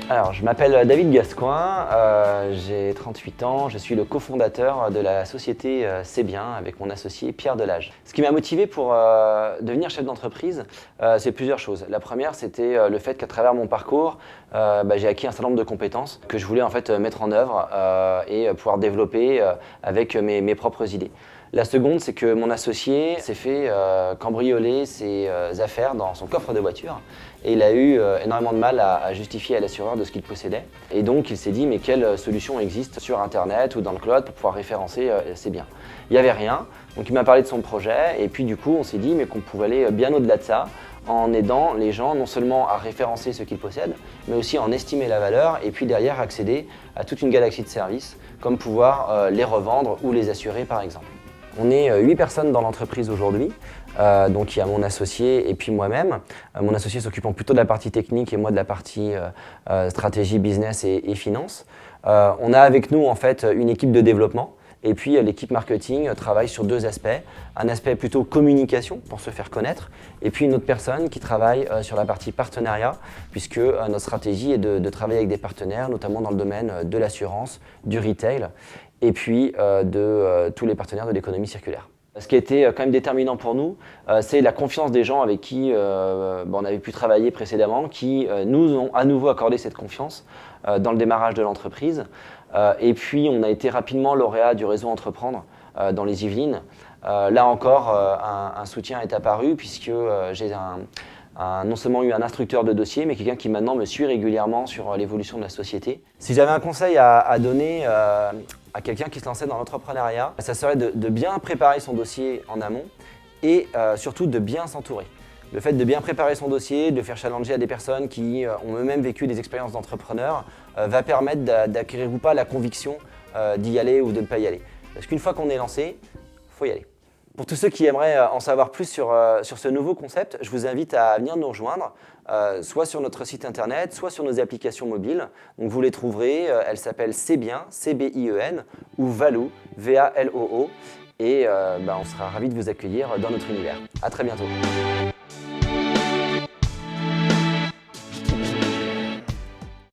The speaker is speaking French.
Alors, je m'appelle David Gascoin, j'ai 38 ans, je suis le cofondateur de la société C'est Bien avec mon associé Pierre Delage. Ce qui m'a motivé pour devenir chef d'entreprise, c'est plusieurs choses. La première, c'était le fait qu'à travers mon parcours, j'ai acquis un certain nombre de compétences que je voulais en fait mettre en œuvre et pouvoir développer avec mes propres idées. La seconde, c'est que mon associé s'est fait cambrioler ses affaires dans son coffre de voiture et il a eu énormément de mal à justifier à l'assureur de ce qu'il possédait. Et donc il s'est dit mais quelle solution existe sur internet ou dans le cloud pour pouvoir référencer ses biens. Il n'y avait rien, donc il m'a parlé de son projet et puis du coup on s'est dit mais qu'on pouvait aller bien au-delà de ça en aidant les gens non seulement à référencer ce qu'ils possèdent, mais aussi à en estimer la valeur et puis derrière accéder à toute une galaxie de services comme pouvoir les revendre ou les assurer par exemple. On est 8 personnes dans l'entreprise aujourd'hui, donc il y a mon associé et puis moi-même. Mon associé s'occupant plutôt de la partie technique et moi de la partie stratégie, business et finance. On a avec nous en fait une équipe de développement et puis l'équipe marketing travaille sur deux aspects. Un aspect plutôt communication pour se faire connaître et puis une autre personne qui travaille sur la partie partenariat puisque notre stratégie est de travailler avec des partenaires, notamment dans le domaine de l'assurance, du retail et puis de tous les partenaires de l'économie circulaire. Ce qui a été quand même déterminant pour nous, c'est la confiance des gens avec qui on avait pu travailler précédemment, qui nous ont à nouveau accordé cette confiance dans le démarrage de l'entreprise. Et puis on a été rapidement lauréat du réseau Entreprendre dans les Yvelines. Là encore, un soutien est apparu puisque j'ai non seulement eu un instructeur de dossier, mais quelqu'un qui maintenant me suit régulièrement sur l'évolution de la société. Si j'avais un conseil à donner à quelqu'un qui se lançait dans l'entrepreneuriat, ça serait de bien préparer son dossier en amont et surtout de bien s'entourer. Le fait de bien préparer son dossier, de le faire challenger à des personnes qui ont eux-mêmes vécu des expériences d'entrepreneurs va permettre d'acquérir ou pas la conviction d'y aller ou de ne pas y aller. Parce qu'une fois qu'on est lancé, il faut y aller. Pour tous ceux qui aimeraient en savoir plus sur ce nouveau concept, je vous invite à venir nous rejoindre, soit sur notre site internet, soit sur nos applications mobiles. Donc vous les trouverez, elles s'appellent C'est Bien, C-B-I-E-N, ou Valoo, V-A-L-O-O. Et on sera ravis de vous accueillir dans notre univers. À très bientôt.